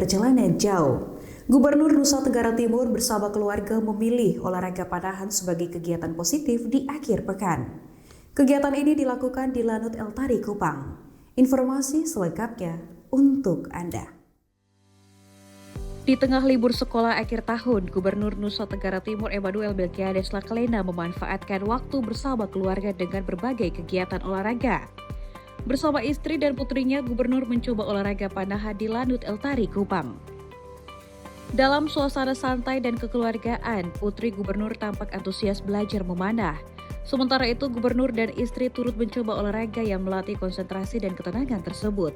perjalanan jauh. Gubernur Nusa Tenggara Timur bersama keluarga memilih olahraga panahan sebagai kegiatan positif di akhir pekan. Kegiatan ini dilakukan di Lanut Eltari, Kupang. Informasi selengkapnya untuk Anda. Di tengah libur sekolah akhir tahun, Gubernur Nusa Tenggara Timur Emmanuel Melkiades Laklena memanfaatkan waktu bersama keluarga dengan berbagai kegiatan olahraga. Bersama istri dan putrinya, Gubernur mencoba olahraga panahan di Lanut Eltari, Kupang. Dalam suasana santai dan kekeluargaan, putri Gubernur tampak antusias belajar memanah. Sementara itu, Gubernur dan istri turut mencoba olahraga yang melatih konsentrasi dan ketenangan tersebut.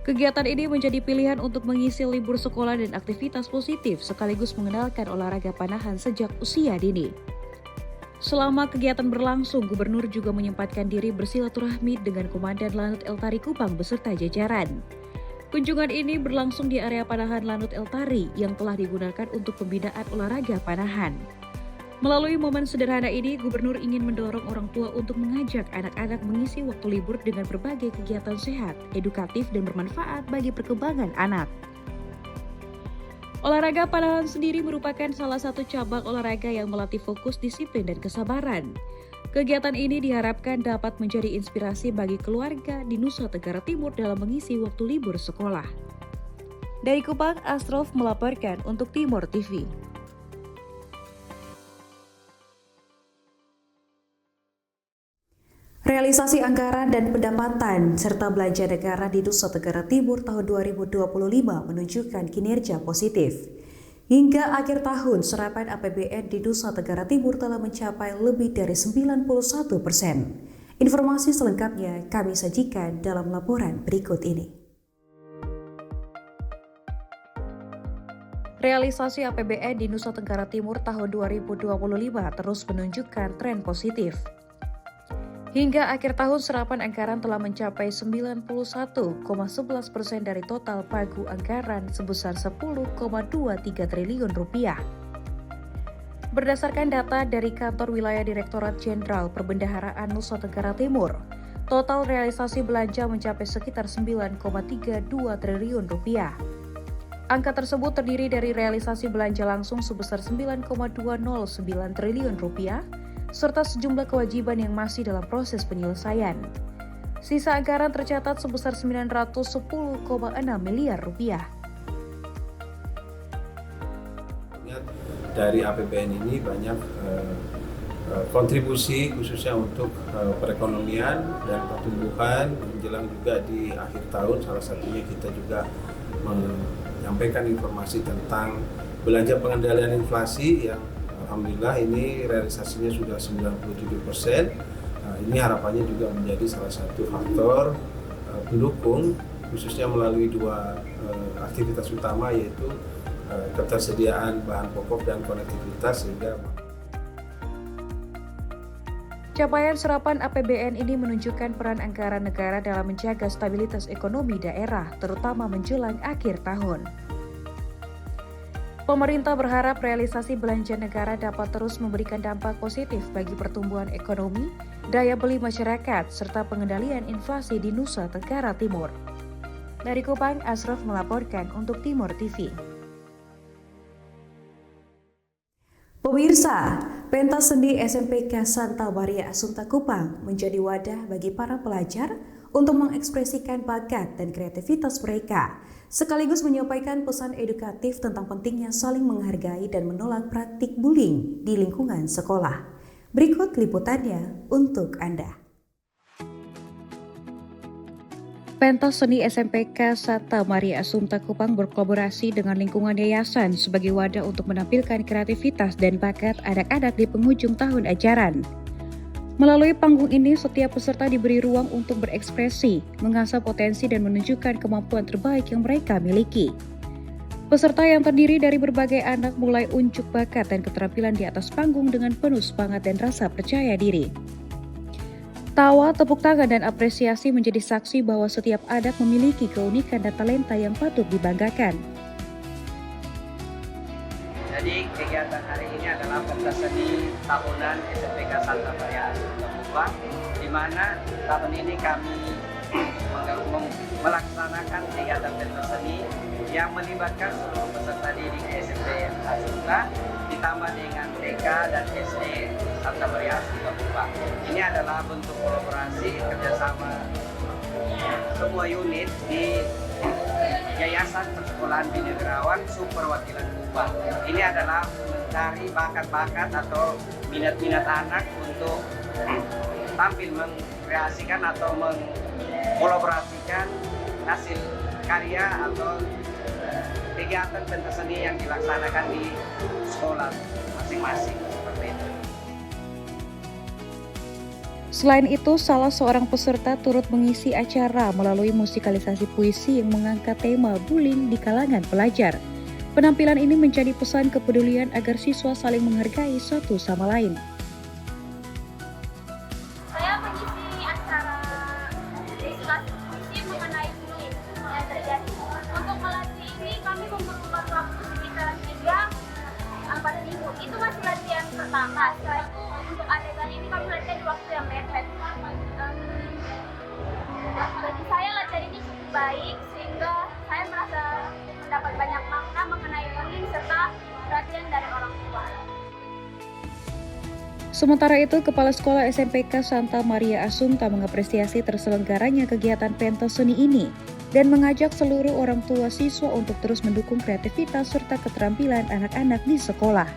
Kegiatan ini menjadi pilihan untuk mengisi libur sekolah dan aktivitas positif sekaligus mengenalkan olahraga panahan sejak usia dini. Selama kegiatan berlangsung, Gubernur juga menyempatkan diri bersilaturahmi dengan Komandan Lanut Eltari Kupang beserta jajaran. Kunjungan ini berlangsung di area panahan Lanut Eltari yang telah digunakan untuk pembinaan olahraga panahan. Melalui momen sederhana ini, Gubernur ingin mendorong orang tua untuk mengajak anak-anak mengisi waktu libur dengan berbagai kegiatan sehat, edukatif, dan bermanfaat bagi perkembangan anak. Olahraga panahan sendiri merupakan salah satu cabang olahraga yang melatih fokus, disiplin, dan kesabaran. Kegiatan ini diharapkan dapat menjadi inspirasi bagi keluarga di Nusa Tenggara Timur dalam mengisi waktu libur sekolah. Dari Kupang, Asrof melaporkan untuk Timor TV. Realisasi anggaran dan pendapatan serta belanja negara di Nusa Tenggara Timur tahun 2025 menunjukkan kinerja positif. Hingga akhir tahun, serapan APBN di Nusa Tenggara Timur telah mencapai lebih dari 91%. Informasi selengkapnya kami sajikan dalam laporan berikut ini. Realisasi APBN di Nusa Tenggara Timur tahun 2025 terus menunjukkan tren positif. Hingga akhir tahun, serapan anggaran telah mencapai 91,11% dari total pagu anggaran sebesar 10,23 triliun rupiah. Berdasarkan data dari Kantor Wilayah Direktorat Jenderal Perbendaharaan Nusa Tenggara Timur, total realisasi belanja mencapai sekitar 9,32 triliun rupiah. Angka tersebut terdiri dari realisasi belanja langsung sebesar 9,209 triliun rupiah, serta sejumlah kewajiban yang masih dalam proses penyelesaian. Sisa anggaran tercatat sebesar 910,6 miliar rupiah. Dari APBN ini banyak kontribusi khususnya untuk perekonomian dan pertumbuhan menjelang juga di akhir tahun. Salah satunya kita juga menyampaikan informasi tentang belanja pengendalian inflasi yang alhamdulillah ini realisasinya sudah 97%. Ini harapannya juga menjadi salah satu faktor pendukung khususnya melalui dua aktivitas utama, yaitu ketersediaan bahan pokok dan konektivitas. Sehingga capaian serapan APBN ini menunjukkan peran anggaran negara dalam menjaga stabilitas ekonomi daerah, terutama menjelang akhir tahun. Pemerintah berharap realisasi belanja negara dapat terus memberikan dampak positif bagi pertumbuhan ekonomi, daya beli masyarakat, serta pengendalian inflasi di Nusa Tenggara Timur. Dari Kupang, Asrof melaporkan untuk Timor TV. Pemirsa, pentas seni SMPK Santa Maria Assumpta Kupang menjadi wadah bagi para pelajar untuk mengekspresikan bakat dan kreativitas mereka, sekaligus menyampaikan pesan edukatif tentang pentingnya saling menghargai dan menolak praktik bullying di lingkungan sekolah. Berikut liputannya untuk Anda. Pentas seni SMPK Santa Maria Assumpta Kupang berkolaborasi dengan lingkungan yayasan sebagai wadah untuk menampilkan kreativitas dan bakat anak-anak di penghujung tahun ajaran. Melalui panggung ini, setiap peserta diberi ruang untuk berekspresi, mengasah potensi dan menunjukkan kemampuan terbaik yang mereka miliki. Peserta yang terdiri dari berbagai anak mulai unjuk bakat dan keterampilan di atas panggung dengan penuh semangat dan rasa percaya diri. Tawa, tepuk tangan, dan apresiasi menjadi saksi bahwa setiap anak memiliki keunikan dan talenta yang patut dibanggakan. Jadi kegiatan hari ini adalah pentas seni tahunan SMPK Santa Maria Assumpta Kupang, di mana tahun ini kami melaksanakan kegiatan pentas seni yang melibatkan seluruh peserta didik SMP Asunda ditambah dengan TK dan SD Santa Maria Asunda Kupang. Ini adalah bentuk kolaborasi kerjasama semua unit di Yayasan Persekolahan Binegarawan Superwakilan Kupang. Ini adalah mencari bakat-bakat atau minat-minat anak untuk tampil mengkreasikan atau mengkolaborasikan hasil karya atau kegiatan pentas seni yang dilaksanakan di sekolah masing-masing seperti itu. Selain itu, salah seorang peserta turut mengisi acara melalui musikalisasi puisi yang mengangkat tema bullying di kalangan pelajar. Penampilan ini menjadi pesan kepedulian agar siswa saling menghargai satu sama lain. Saya mengisi acara musikalisasi puisi mengenai bullying yang terjadi. Untuk melatih ini kami memerlukan waktu sekitar 3-4 minggu. Itu masih latihan pertama. Setelah itu untuk adegan ini kami latihan di waktu yang mepet. Bagi saya latihan ini cukup baik sehingga saya merasa mendapat banyak makna mengenai bullying serta perhatian dari orang tua. Sementara itu, Kepala Sekolah SMPK Santa Maria Assunta mengapresiasi terselenggaranya kegiatan pentas seni ini dan mengajak seluruh orang tua siswa untuk terus mendukung kreativitas serta keterampilan anak-anak di sekolah.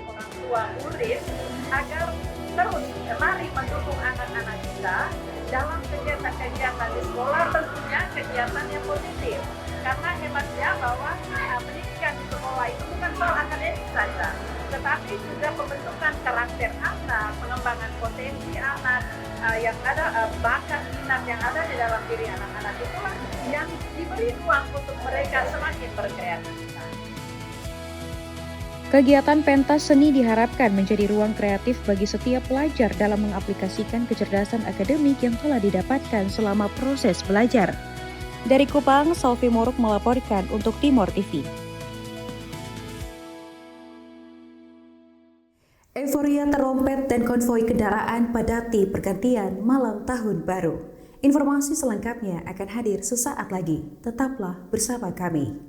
Orang tua murid agar terus mari mendukung anak-anak kita dalam kegiatan-kegiatan di sekolah, tentunya kegiatan yang positif. Karena hebatnya bahwa pendidikan di sekolah itu bukan soal akademik saja, tetapi juga pembentukan karakter anak, pengembangan potensi anak yang ada, bakat minat yang ada di dalam diri anak-anak itulah yang diberi ruang untuk mereka semakin berkreativitas. Kegiatan pentas seni diharapkan menjadi ruang kreatif bagi setiap pelajar dalam mengaplikasikan kecerdasan akademik yang telah didapatkan selama proses belajar. Dari Kupang, Salvi Moruk melaporkan untuk Timor TV. Euforia terompet dan konvoi kendaraan padati pergantian malam tahun baru. Informasi selengkapnya akan hadir sesaat lagi. Tetaplah bersama kami.